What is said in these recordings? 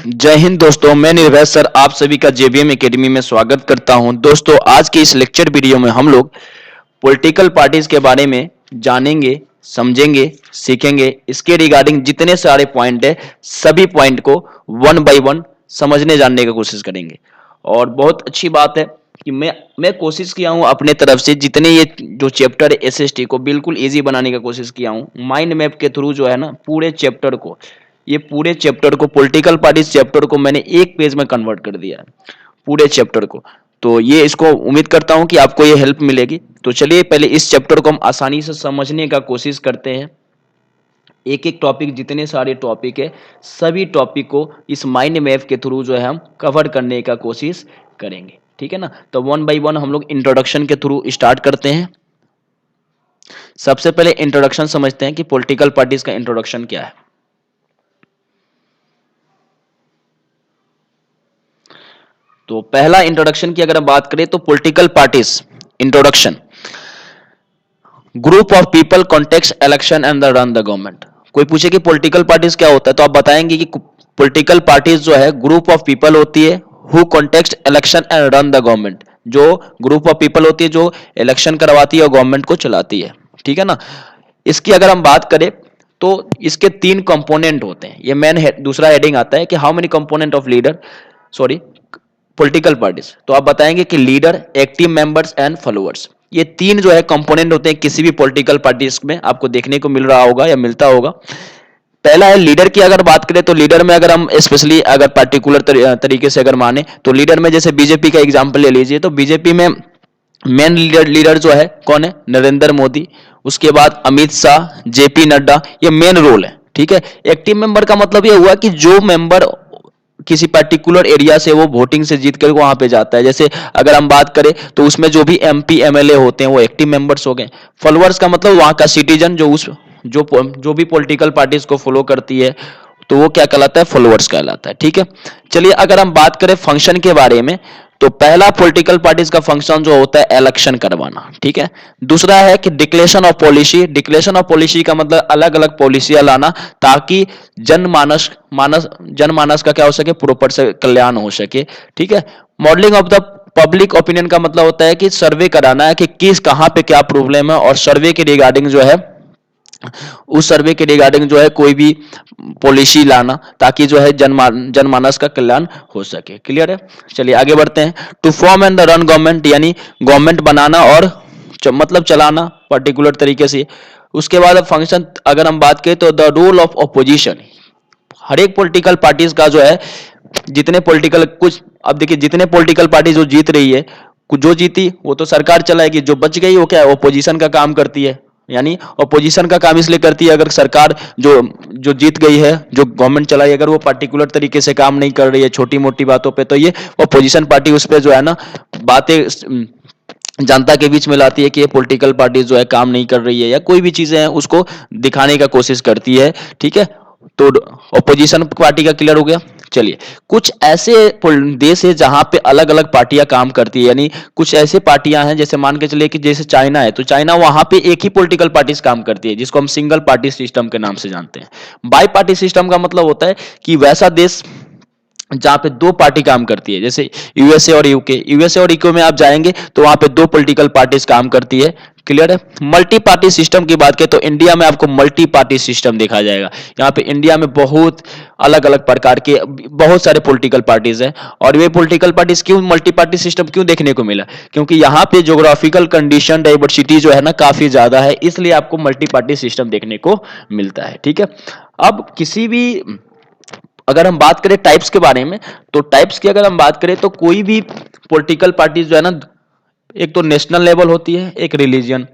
जय हिंद दोस्तों, मैं निर्भय सर आप सभी का जेबीएम एकेडमी में स्वागत करता हूं। दोस्तों, आज के इस लेक्चर वीडियो में हम लोग पॉलिटिकल पार्टीज के बारे में जानेंगे, समझेंगे, सीखेंगे। इसके रिगार्डिंग जितने सारे पॉइंट है, सभी पॉइंट को वन बाय वन समझने जानने की कोशिश करेंगे। और बहुत अच्छी बात है कि मैं कोशिश किया हूं अपने तरफ से जितने ये जो चैप्टर है एसएसटी को बिल्कुल इजी बनाने की कोशिश किया हूं। माइंड मैप के थ्रू जो है ना, पूरे चैप्टर को पॉलिटिकल पार्टीज चैप्टर को मैंने एक पेज में कन्वर्ट कर दिया है, पूरे चैप्टर को। तो ये इसको उम्मीद करता हूं कि आपको ये हेल्प मिलेगी। तो चलिए पहले इस चैप्टर को हम आसानी से समझने का कोशिश करते हैं। एक एक टॉपिक, जितने सारे टॉपिक है सभी टॉपिक को इस माइंड मैप के थ्रू जो है हम कवर करने का कोशिश करेंगे। ठीक है ना। तो वन बाय वन हम लोग इंट्रोडक्शन के थ्रू स्टार्ट करते हैं। सबसे पहले इंट्रोडक्शन समझते हैं कि पॉलिटिकल पार्टीज का इंट्रोडक्शन क्या है। तो पहला इंट्रोडक्शन की अगर हम बात करें तो political parties introduction, group of people context election and the run the government. कोई पूछे कि पॉलिटिकल पार्टीज क्या होता है तो आप बताएंगे कि पॉलिटिकल पार्टीज जो है ग्रुप ऑफ पीपल होती है who context election and run the government. जो ग्रुप ऑफ पीपल होती है जो इलेक्शन करवाती है और गवर्नमेंट को चलाती है। ठीक है ना। इसकी अगर हम बात करें तो इसके तीन कंपोनेंट होते हैं। ये दूसरा हेडिंग आता है कि how many component of leader sorry political parties. तो आप बताएंगे कि leader, active members and followers. ये तीन जो है कंपोनेंट होते हैं किसी भी पॉलिटिकल पार्टीज में, आपको देखने को मिल रहा होगा या मिलता होगा। पहला है लीडर की अगर बात करें तो लीडर में अगर हम स्पेशली अगर पर्टिकुलर तरीके से अगर माने तो लीडर में जैसे बीजेपी का एग्जांपल ले लीजिए तो बीजेपी में मेन लीडर जो है कौन है? नरेंद्र मोदी। उसके बाद अमित शाह, जेपी नड्डा, ये मेन रोल है। ठीक है। एक्टिव मेंबर का मतलब ये हुआ कि जो मेंबर किसी पर्टिकुलर एरिया से वो वोटिंग से जीत कर वहां पे जाता है। जैसे अगर हम बात करें तो उसमें जो भी एमपी एमएलए होते हैं वो एक्टिव मेंबर्स हो गए। फॉलोअर्स का मतलब वहां का सिटीजन जो भी पॉलिटिकल पार्टीज को फॉलो करती है तो वो क्या कहलाता है? फॉलोअर्स कहलाता है। ठीक है। चलिए अगर हम बात करें फंक्शन के बारे में तो पहला पॉलिटिकल पार्टीज का फंक्शन जो होता है इलेक्शन करवाना। ठीक है। दूसरा है कि declaration of policy. Declaration of policy का मतलब अलग अलग पॉलिसियां लाना ताकि जनमानस का क्या हो सके? प्रॉपर से कल्याण हो सके। ठीक है। Modelling of the public opinion का मतलब होता है कि सर्वे कराना है कि किस कहां पे क्या प्रॉब्लम है और सर्वे के रिगार्डिंग जो है उस सर्वे के रिगार्डिंग जो है कोई भी पॉलिसी लाना ताकि जो है जनमानस का कल्याण हो सके। क्लियर है। चलिए आगे बढ़ते हैं। To form and the run government, यानी गवर्नमेंट बनाना और मतलब चलाना पर्टिकुलर तरीके से। उसके बाद फंक्शन अगर हम बात करें तो द रोल ऑफ अपोजिशन। हर एक पॉलिटिकल पार्टीज का जो है जितने पॉलिटिकल कुछ अब देखिए जितने पॉलिटिकल पार्टी जो जीत रही है, जो जीती वो तो सरकार चलाएगी, जो बच गई वो क्या है? ओपोजिशन का काम करती है। यानी ओपोजिशन का काम इसलिए करती है अगर सरकार जो जो जीत गई है, जो गवर्नमेंट चलाई, अगर वो पर्टिकुलर तरीके से काम नहीं कर रही है छोटी मोटी बातों पे, तो ये ओपोजिशन पार्टी उस पर जो है ना बातें जनता के बीच में लाती है कि ये पॉलिटिकल पार्टी जो है काम नहीं कर रही है या कोई भी चीजें हैं उसको दिखाने का कोशिश करती है। ठीक है। तो ओपोजिशन पार्टी का क्लियर हो गया। चलिए कुछ ऐसे देश है जहां पे अलग अलग पार्टियां काम करती है, यानी कुछ ऐसे पार्टियां हैं जैसे मान के चलिए कि जैसे चाइना है तो चाइना वहां पे एक ही पॉलिटिकल पार्टीज काम करती है जिसको हम सिंगल पार्टी सिस्टम के नाम से जानते हैं। बाई पार्टी सिस्टम का मतलब होता है कि वैसा देश जहां पे दो पार्टी काम करती है, जैसे यूएसए और यूके में आप जाएंगे तो वहां पे दो पॉलिटिकल पार्टीज काम करती है। क्लियर है। मल्टी पार्टी सिस्टम की बात करें तो इंडिया में आपको मल्टी पार्टी सिस्टम देखा जाएगा। यहाँ पे इंडिया में बहुत अलग अलग प्रकार के बहुत सारे पॉलिटिकल पार्टीज हैं। और वे पॉलिटिकल पार्टीज क्यों मल्टी पार्टी सिस्टम क्यों देखने को मिला? क्योंकि यहाँ पे ज्योग्राफिकल कंडीशन डाइवर्सिटी जो है ना काफी ज्यादा है, इसलिए आपको मल्टी पार्टी सिस्टम देखने को मिलता है। ठीक है। अब किसी भी अगर हम बात करें टाइप्स के बारे में तो टाइप्स की अगर हम बात करें तो कोई भी पॉलिटिकल पार्टीज जो है ना, एक तो नेशनल लेवल होती है, एक रिलीजन।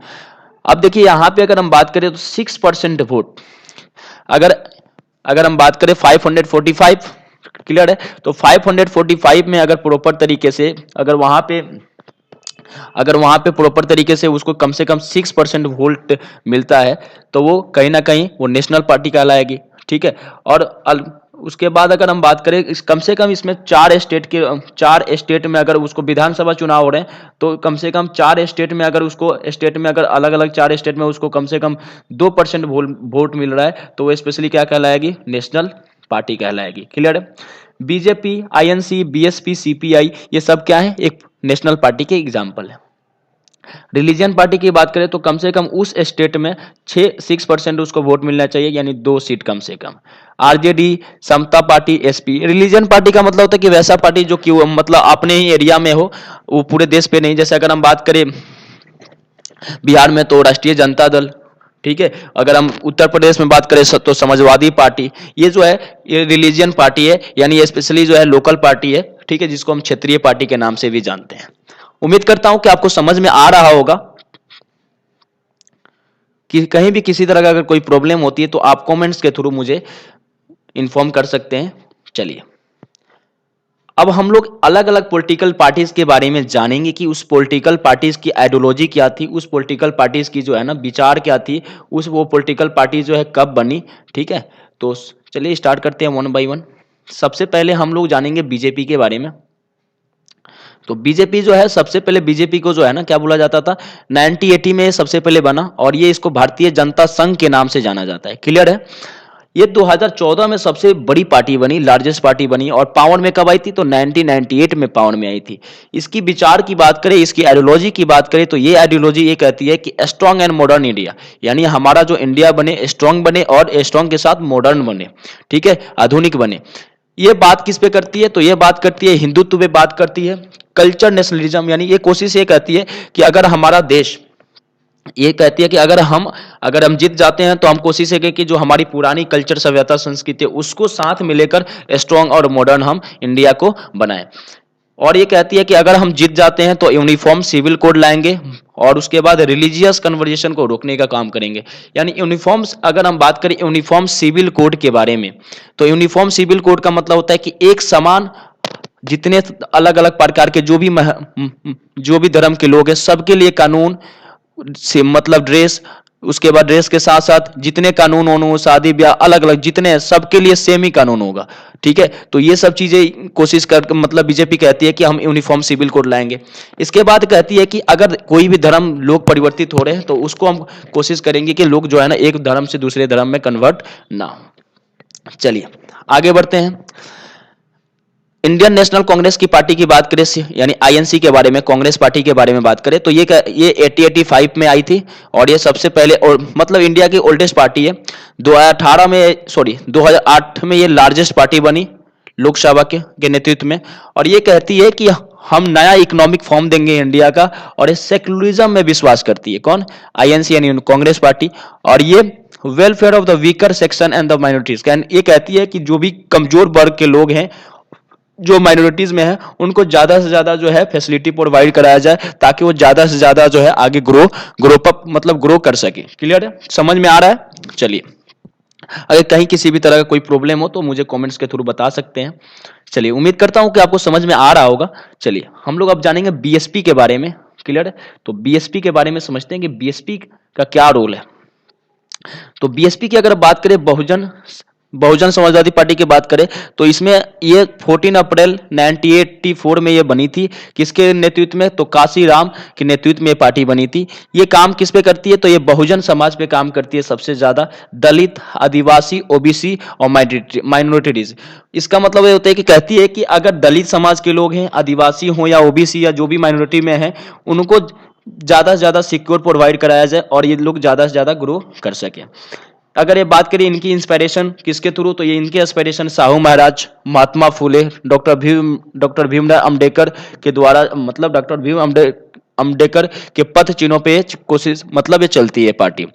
अब देखिए यहां पे अगर हम बात करें तो 6% वोट, अगर अगर हम बात करें 545, क्लियर है, तो 545 में अगर प्रॉपर तरीके से अगर वहां पे प्रॉपर तरीके से उसको कम से कम 6% वोट मिलता है तो वो कहीं ना कहीं वो नेशनल पार्टी कहलाएगी। ठीक है। और उसके बाद अगर हम बात करें कम से कम इसमें चार स्टेट में अगर उसको विधानसभा चुनाव हो रहे हैं तो कम से कम चार स्टेट में अगर अलग अलग चार स्टेट में उसको कम से कम 2% वोट मिल रहा है तो वो स्पेशली क्या कहलाएगी? नेशनल पार्टी कहलाएगी। क्लियर है। बीजेपी, आईएनसी, बीएसपी, सीपीआई, ये सब क्या है, एक नेशनल पार्टी के एग्जाम्पल है। रिलीजियन पार्टी की बात करें तो कम से कम उस स्टेट में 6% उसको वोट मिलना चाहिए, यानी 2 सीट कम से कम। आरजेडी, समता पार्टी, एसपी। रिलीजियन पार्टी का मतलब होता है कि वैसा पार्टी जो कि मतलब अपने ही एरिया में हो, वो पूरे देश पे नहीं। जैसे अगर हम बात करें बिहार में तो राष्ट्रीय जनता दल, ठीक है। अगर हम उत्तर प्रदेश में बात करें तो समाजवादी पार्टी। ये जो है ये रिलीजियन पार्टी है, यानी स्पेशली जो है लोकल पार्टी है, ठीक है, जिसको हम क्षेत्रीय पार्टी के नाम से भी जानते हैं। उम्मीद करता हूं कि आपको समझ में आ रहा होगा। कि कहीं भी किसी तरह का अगर कोई प्रॉब्लम होती है तो आप कमेंट्स के थ्रू मुझे इन्फॉर्म कर सकते हैं। चलिए, अब हम लोग अलग अलग पॉलिटिकल पार्टीज के बारे में जानेंगे कि उस पॉलिटिकल पार्टीज की आइडियोलॉजी क्या थी, उस पॉलिटिकल पार्टीज की जो है ना विचार क्या थी, उस वो पॉलिटिकल पार्टी जो है कब बनी, ठीक है। तो चलिए स्टार्ट करते हैं वन बाय वन। सबसे पहले हम लोग जानेंगे बीजेपी के बारे में। तो बीजेपी जो है, सबसे पहले बीजेपी को जो है ना क्या बोला जाता था, 1980 में सबसे पहले बना, और ये इसको भारतीय जनता संघ के नाम से जाना जाता है। क्लियर है। ये 2014 में सबसे बड़ी पार्टी बनी, लार्जेस्ट पार्टी बनी, और पावर में कब आई थी, तो 1998 में पावर में आई थी। इसकी विचार की बात करें, इसकी आइडियोलॉजी की बात करें, तो ये आइडियोलॉजी ये कहती है कि स्ट्रॉन्ग एंड मॉडर्न इंडिया, यानी हमारा जो इंडिया बने स्ट्रॉन्ग बने, और स्ट्रॉन्ग के साथ मॉडर्न बने, ठीक है, आधुनिक बने। ये बात किस पे करती है, तो ये बात करती है हिंदुत्व पे बात करती है। कल्चर नेशनलिज्म, यानी ये कोशिश ये कहती है कि अगर हमारा देश, ये कहती है कि अगर हम जीत जाते हैं तो हम कोशिश है कि जो हमारी पुरानी कल्चर, सभ्यता, संस्कृति है उसको साथ में लेकर स्ट्रॉन्ग और मॉडर्न हम इंडिया को बनाएं। और ये कहती है कि अगर हम जीत जाते हैं तो यूनिफॉर्म सिविल कोड लाएंगे, और उसके बाद रिलीजियस कन्वर्जेशन को रोकने का काम करेंगे। यानी यूनिफॉर्म्स, अगर हम बात करें यूनिफॉर्म सिविल कोड के बारे में, तो यूनिफॉर्म सिविल कोड का मतलब होता है कि एक समान, जितने अलग अलग प्रकार के जो भी धर्म के लोग हैं सबके लिए कानून से, मतलब ड्रेस, उसके बाद ड्रेस के साथ साथ जितने कानून हो, शादी ब्याह, अलग अलग जितने, सबके लिए सेम ही कानून होगा, ठीक है। तो ये सब चीजें कोशिश कर, मतलब बीजेपी कहती है कि हम यूनिफॉर्म सिविल कोड लाएंगे। इसके बाद कहती है कि अगर कोई भी धर्म लोग परिवर्तित हो रहे हैं तो उसको हम कोशिश करेंगे कि लोग जो है ना एक धर्म से दूसरे धर्म में कन्वर्ट ना हो। चलिए आगे बढ़ते हैं। इंडियन नेशनल कांग्रेस की पार्टी की बात करें, यानी आईएनसी के बारे में, कांग्रेस पार्टी के बारे में बात करें, तो ये 85 में आई थी, और ये सबसे पहले, और मतलब इंडिया की ओल्डेस्ट पार्टी है। 2008 में ये लार्जेस्ट पार्टी बनी लोकसभा के नेतृत्व में, और ये कहती है कि हम नया इकोनॉमिक फॉर्म देंगे इंडिया का, और ये सेक्युलरिज्म में विश्वास करती है। कौन? आईएनसी यानी कांग्रेस पार्टी। और ये welfare of the weaker section and the minorities, ये कहती है कि जो भी कमजोर वर्ग के लोग हैं, जो माइनॉरिटीज में है, उनको ज्यादा से ज्यादा जो है फैसिलिटी प्रोवाइड कराया जाए, ताकि वो ज्यादा से ज्यादा जो है आगे ग्रो कर सके। क्लियर है, समझ में आ रहा है। चलिए, अगर कहीं किसी भी तरह का कोई प्रॉब्लम हो तो मुझे कमेंट्स के थ्रू बता सकते हैं। चलिए, उम्मीद करता हूं कि आपको समझ में आ रहा होगा। चलिए हम लोग अब जानेंगे बीएसपी के बारे में। क्लियर है, तो बीएसपी के बारे में समझते हैं कि बीएसपी का क्या रोल है। तो बीएसपी की अगर बात करें, बहुजन समाजवादी पार्टी की बात करें, तो इसमें ये 14 अप्रैल 1984 में ये बनी थी। किसके नेतृत्व में? तो काशीराम के नेतृत्व में ये पार्टी बनी थी। ये काम किस पे करती है? तो ये बहुजन समाज पे काम करती है, सबसे ज्यादा दलित, आदिवासी, ओबीसी और माइनॉरिटीज। इसका मतलब ये होता है कि कहती है कि अगर दलित समाज के लोग हैं, आदिवासी हो या ओबीसी या जो भी माइनॉरिटी में है, उनको ज्यादा से ज्यादा सिक्योर प्रोवाइड कराया जाए और ये लोग ज्यादा से ज्यादा ग्रो कर सके। अगर ये बात करें इनकी इंस्पिरेशन किसके थ्रू, तो ये इनके इंस्पिरेशन साहू महाराज, महात्मा फुले, डॉक्टर भीमराव अम्बेडकर के द्वारा, मतलब डॉक्टर भीम अम्बेडकर के पथ चिन्हों पे कोशिश, मतलब ये चलती है पार्टी।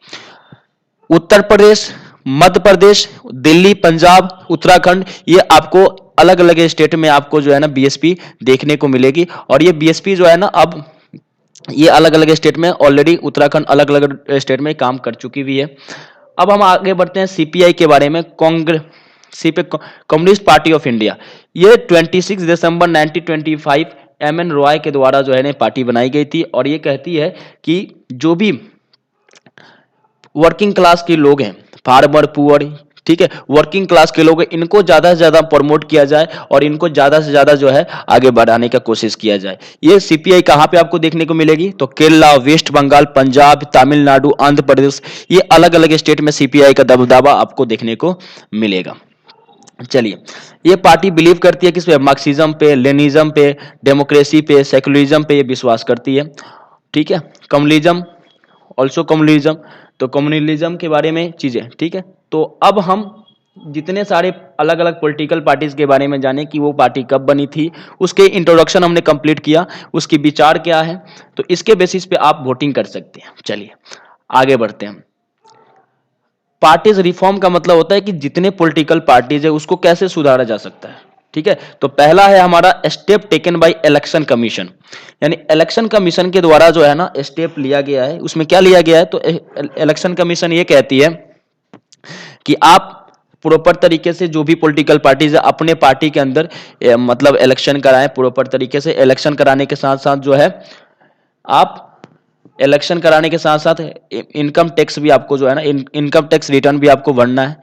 उत्तर प्रदेश, मध्य प्रदेश, दिल्ली, पंजाब, उत्तराखंड, ये आपको अलग अलग स्टेट में आपको जो है ना बीएसपी देखने को मिलेगी। और ये बीएसपी जो है ना, अब ये अलग अलग स्टेट में ऑलरेडी, उत्तराखंड अलग अलग स्टेट में काम कर चुकी हुई है। अब हम आगे बढ़ते हैं सीपीआई के बारे में, कम्युनिस्ट पार्टी ऑफ इंडिया। ये 26 दिसंबर 1925 एमएन रॉय के द्वारा जो है ना पार्टी बनाई गई थी। और ये कहती है कि जो भी वर्किंग क्लास के लोग हैं, फार्मर, पुअर, ठीक है, वर्किंग क्लास के लोग, इनको ज्यादा से ज्यादा प्रमोट किया जाए और इनको ज्यादा से ज्यादा जो है आगे बढ़ाने का कोशिश किया जाए। ये सीपीआई कहां पे आपको देखने को मिलेगी? तो केरला, वेस्ट बंगाल, पंजाब, तमिलनाडु, आंध्र प्रदेश, ये अलग अलग स्टेट में सीपीआई का दबदबा आपको देखने को मिलेगा। चलिए, ये पार्टी बिलीव करती है किस पे? मार्क्सिज्म पे, लेनिज्म पे, डेमोक्रेसी पे, सेकुलरिज्म पे ये विश्वास करती है। ठीक है, कम्युनिज्म, ऑल्सो कम्युनिज्म। तो कम्युनिज्म के बारे में चीजें, ठीक है। तो अब हम जितने सारे अलग अलग पॉलिटिकल पार्टीज के बारे में जाने कि वो पार्टी कब बनी थी, उसके इंट्रोडक्शन हमने कंप्लीट किया, उसकी विचार क्या है, तो इसके बेसिस पे आप वोटिंग कर सकते हैं। चलिए आगे बढ़ते हैं। पार्टीज रिफॉर्म का मतलब होता है कि जितने पॉलिटिकल पार्टीज है उसको कैसे सुधारा जा सकता है। ठीक है, तो पहला है हमारा step taken by election commission, यानी इलेक्शन कमीशन के द्वारा जो है ना स्टेप लिया गया है। उसमें क्या लिया गया है? तो इलेक्शन कमीशन ये कहती है कि आप प्रॉपर तरीके से जो भी पॉलिटिकल पार्टीज है अपने पार्टी के अंदर मतलब इलेक्शन कराएं। प्रॉपर तरीके से इलेक्शन कराने के साथ साथ जो है आप इलेक्शन कराने के साथ साथ इनकम टैक्स भी आपको जो है ना इनकम टैक्स रिटर्न भी आपको भरना है।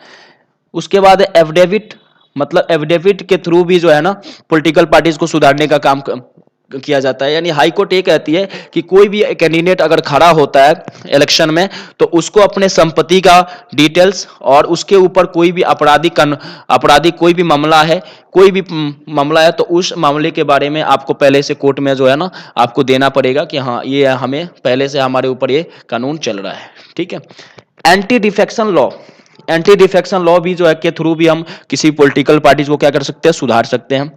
उसके बाद एफिडेविट, मतलब एफिडेविट के थ्रू भी जो है ना पॉलिटिकल पार्टीज को सुधारने का काम किया जाता है। यानी हाई कोर्ट ये कहती है कि कोई भी कैंडिडेट अगर खड़ा होता है इलेक्शन में तो उसको अपने संपत्ति का डिटेल्स और उसके ऊपर कोई भी आपराधिक कोई भी मामला है, कोई भी मामला है तो उस मामले के बारे में आपको पहले से कोर्ट में जो है ना आपको देना पड़ेगा कि हाँ ये हमें पहले से हमारे ऊपर ये कानून चल रहा है। ठीक है, anti defection law, anti defection law भी जो है के थ्रू भी हम किसी पॉलिटिकल पार्टीज को क्या कर सकते हैं? सुधार सकते हैं।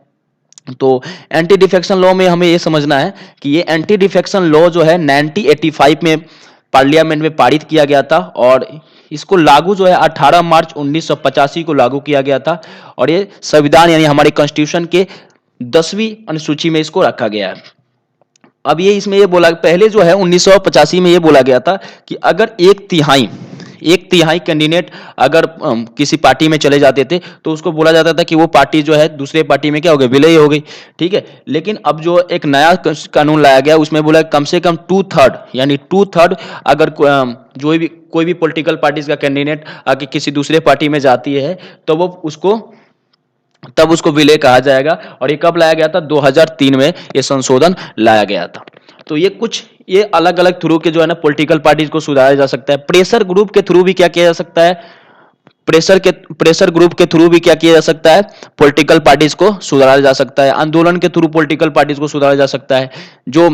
तो एंटी डिफेक्शन लॉ में हमें यह समझना है कि ये एंटी डिफेक्शन लॉ जो है 1985 में पार्लियामेंट में पारित किया गया था और इसको लागू जो है 18 मार्च 1985 को लागू किया गया था और ये संविधान यानी हमारे कॉन्स्टिट्यूशन के 10वीं अनुसूची में इसको रखा गया है। अब ये इसमें ये बोला, पहले जो है 1985 में ये बोला गया था कि अगर एक तिहाई कैंडिडेट अगर किसी पार्टी में चले जाते थे तो उसको बोला जाता था कि वो पार्टी जो है दूसरे पार्टी में क्या हो गई? विलय हो गई। ठीक है, लेकिन अब जो एक नया कानून लाया गया उसमें बोला कम से कम 2/3 यानी 2/3 अगर जो भी कोई भी पॉलिटिकल पार्टीज का कैंडिडेट आगे किसी दूसरे पार्टी में जाती है तो वो उसको तब उसको विलय कहा जाएगा। और ये कब लाया गया था? 2003 में ये संशोधन लाया गया था। तो ये कुछ ये अलग अलग थ्रू के जो है ना पॉलिटिकल पार्टीज को सुधारा जा सकता है। प्रेशर ग्रुप के थ्रू भी क्या किया जा सकता है? प्रेशर ग्रुप के थ्रू भी क्या किया जा सकता है? पॉलिटिकल पार्टीज को सुधारा जा सकता है। आंदोलन के थ्रू पॉलिटिकल पार्टीज को सुधारा जा सकता है। जो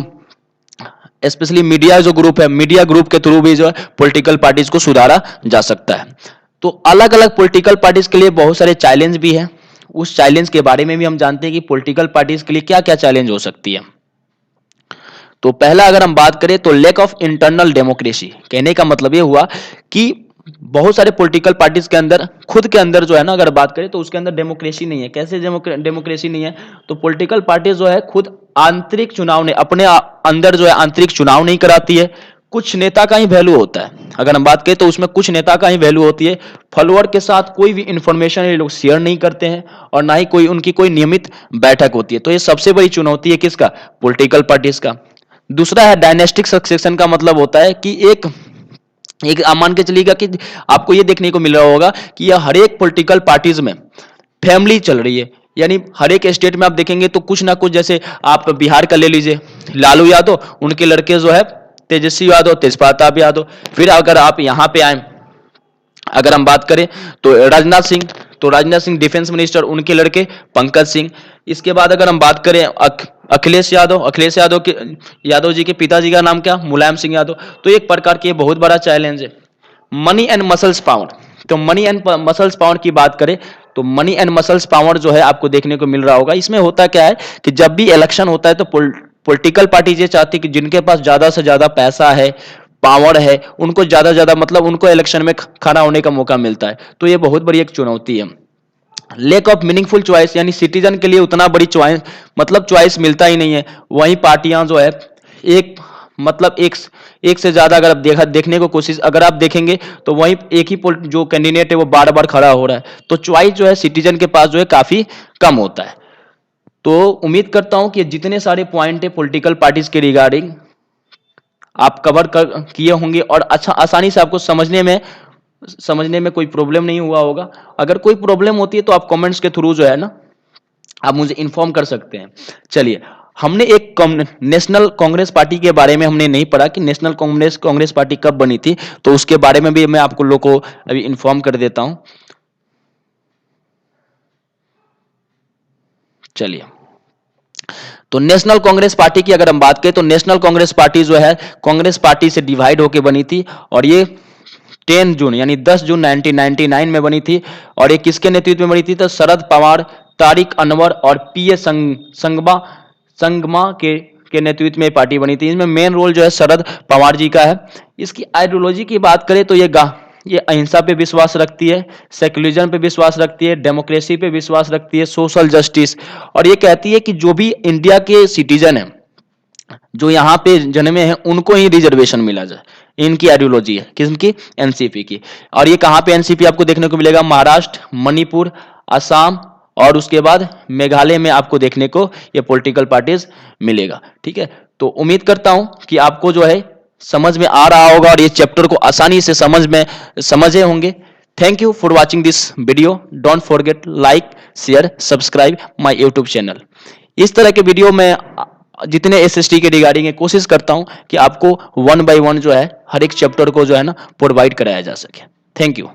स्पेशली मीडिया जो ग्रुप है, मीडिया ग्रुप के थ्रू भी जो है पॉलिटिकल पार्टीज को सुधारा जा सकता है। तो अलग अलग पॉलिटिकल पार्टीज के लिए बहुत सारे चैलेंज भी है। उस चैलेंज के बारे में भी हम जानते हैं कि पॉलिटिकल पार्टीज के लिए क्या क्या चैलेंज हो सकती है। तो पहला अगर हम बात करें तो लैक ऑफ इंटरनल डेमोक्रेसी, कहने का मतलब ये हुआ कि बहुत सारे पॉलिटिकल पार्टीज के अंदर खुद के अंदर जो है ना अगर बात करें तो उसके अंदर डेमोक्रेसी नहीं है। कैसे डेमोक्रेसी नहीं है? तो पॉलिटिकल पार्टी जो है खुद आंतरिक चुनाव नहीं, अपने अंदर जो है आंतरिक चुनाव नहीं कराती है। कुछ नेता का ही वैल्यू होता है। अगर हम बात करें तो उसमें कुछ नेता का ही वैल्यू होती है। फॉलोअर के साथ कोई भी इंफॉर्मेशन ये लोग शेयर नहीं करते हैं और ना ही कोई उनकी कोई नियमित बैठक होती है। तो ये सबसे बड़ी चुनौती है किसका? पॉलिटिकल पार्टीज का। दूसरा है डायनेस्टिक सक्सेशन का मतलब होता है कि एक आप मान के चलिएगा कि आपको ये देखने को मिल रहा होगा कि यह हर एक पॉलिटिकल पार्टीज में फैमिली चल रही है। यानी हर एक स्टेट में आप देखेंगे तो कुछ ना कुछ, जैसे आप बिहार का ले लीजिए, लालू यादव, उनके लड़के जो है तेजस्वी यादव, तेजप्रताप यादव। फिर अगर आप यहाँ पे आए, अगर हम बात करें तो राजनाथ सिंह डिफेंस मिनिस्टर, उनके लड़के पंकज सिंह। इसके बाद अगर हम बात करें अखिलेश यादव जी के पिताजी का नाम क्या? मुलायम सिंह यादव। तो एक प्रकार की बहुत बड़ा चैलेंज है। मनी एंड मसल्स पावर, तो मनी एंड मसल्स पावर की बात करें तो मनी एंड मसल्स पावर जो है आपको देखने को मिल रहा होगा। इसमें होता क्या है कि जब भी इलेक्शन होता है तो पॉलिटिकल पार्टी ये चाहती है कि जिनके पास ज्यादा से ज्यादा पैसा है, पावर है, उनको ज्यादा मतलब उनको इलेक्शन में खड़ा होने का मौका मिलता है। तो ये बहुत बड़ी एक चुनौती है। लैक ऑफ मीनिंगफुल चॉइस, यानी सिटीजन के लिए उतना बड़ी चॉइस मतलब चॉइस मिलता ही नहीं है। वहीं पार्टियां जो है एक मतलब एक से ज्यादा अगर आप देखने को कोशिश अगर आप देखेंगे तो वहीं एक ही जो कैंडिडेट है वो बार बार खड़ा हो रहा है। तो चॉइस जो है सिटीजन के पास जो है काफी कम होता है। तो उम्मीद करता हूं कि जितने सारे पॉइंट है पॉलिटिकल पार्टीज के रिगार्डिंग आप कवर किए होंगे और अच्छा आसानी से आपको समझने में कोई प्रॉब्लम नहीं हुआ होगा। अगर कोई प्रॉब्लम होती है तो आप कमेंट्स के थ्रू जो है ना आप मुझे इन्फॉर्म कर सकते हैं। चलिए, हमने एक नेशनल कांग्रेस पार्टी के बारे में हमने नहीं पढ़ा कि नेशनल कांग्रेस पार्टी कब बनी थी, तो उसके बारे में भी मैं आपको लोगों को अभी इन्फॉर्म कर देता हूं। चलिए, तो नेशनल कांग्रेस पार्टी की अगर हम बात करें तो नेशनल कांग्रेस पार्टी जो है कांग्रेस पार्टी से डिवाइड होकर बनी थी और ये 10 जून यानी 10 जून 1999 में बनी थी। और ये किसके नेतृत्व में बनी थी? तो शरद पवार, तारिक अनवर और पीए संगमा के नेतृत्व में पार्टी बनी थी। इसमें मेन रोल जो है शरद पवार जी का है। इसकी आइडियोलॉजी की बात करें तो ये अहिंसा पे विश्वास रखती है, सेक्युलरिज्म पे विश्वास रखती है, डेमोक्रेसी पे विश्वास रखती है, सोशल जस्टिस, और ये कहती है कि जो भी इंडिया के सिटीजन है, जो यहाँ पे जन्मे हैं, उनको ही रिजर्वेशन मिला जाए। इनकी आइडियोलॉजी है, किसकी? एनसीपी की। और ये कहाँ पे एनसीपी आपको देखने को मिलेगा? महाराष्ट्र, मणिपुर, असम और उसके बाद मेघालय में आपको देखने को ये पॉलिटिकल पार्टीज मिलेगा। ठीक है, तो उम्मीद करता हूं कि आपको जो है समझ में आ रहा होगा और ये चैप्टर को आसानी से समझे होंगे। Thank you for watching this video. Don't forget like, share, subscribe my YouTube channel. इस तरह के वीडियो में जितने एसएसटी के रिगार्डिंग कोशिश करता हूं कि आपको 1 by 1 जो है हर एक चैप्टर को जो है ना प्रोवाइड कराया जा सके। Thank you.